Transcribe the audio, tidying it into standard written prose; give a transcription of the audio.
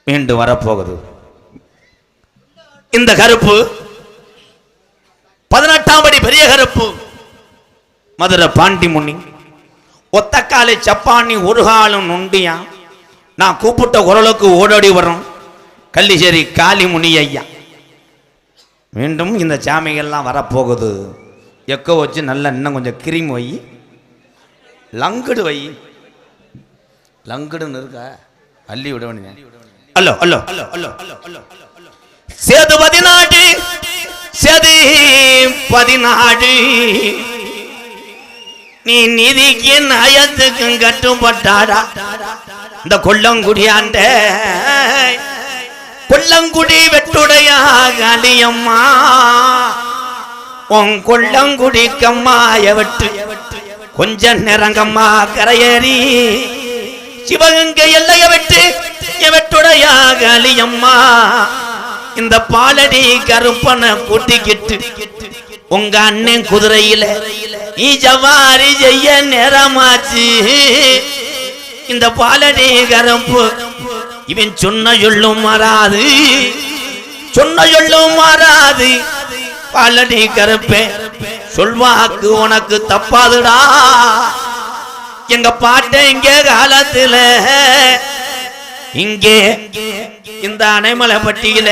மீண்டும் வரப்போகுது. இந்த கருப்பு 18ஆம் படி பெரிய கருப்பு மதுரை பாண்டி முனி ஒத்தக்காலை சப்பானி ஒரு காலம் நுண்டியா நான் கூப்பிட்ட குரலுக்கு ஓடோடி வரும் கள்ளிச்சேரி காளி முனி ஐயா. மீண்டும் இந்த சாமிகள்லாம் வரப்போகுது. எக்கோ வச்சு நல்லா இன்னும் கொஞ்சம் கிரீம் வை, லங்குடு வை, லங்குடுன்னு இருக்க அள்ளி விட வேண்டிய. அல்லோ அல்லோ அல்லோ அல்லோ அல்லோ சேது 14 சேது 14 நீ நிதிக்கு நயத்துக்கும் கட்டுப்பட்டாடா. இந்த கொல்லங்குடியாண்ட கொல்லங்குடி வெட்டுடைய காளியம்மா உன் கொல்லங்குடிக்கம்மாய வெட்டு கொஞ்சம் நெருங்கம்மா கரையேறி சிவகங்கை எல்லைய வெட்டு வெட்டுடைய காளியம்மா இந்த பாலடி கருப்பனை கூட்டிக்கிட்டு உங்க அண்ணன் குதிரையில நீ ஜவாரி செய்ய நேரமாச்சு. இந்த பாலடி கருப்பு இவன் சொன்ன சொல்லும் மாறாது, சொன்ன சொல்லும் மாறாது. பாலடி கருப்பே சொல்வாக்கு உனக்கு தப்பாதுடா. எங்க பாட்ட இங்க காலத்துல இங்கே இந்த அணைமலை பட்டியல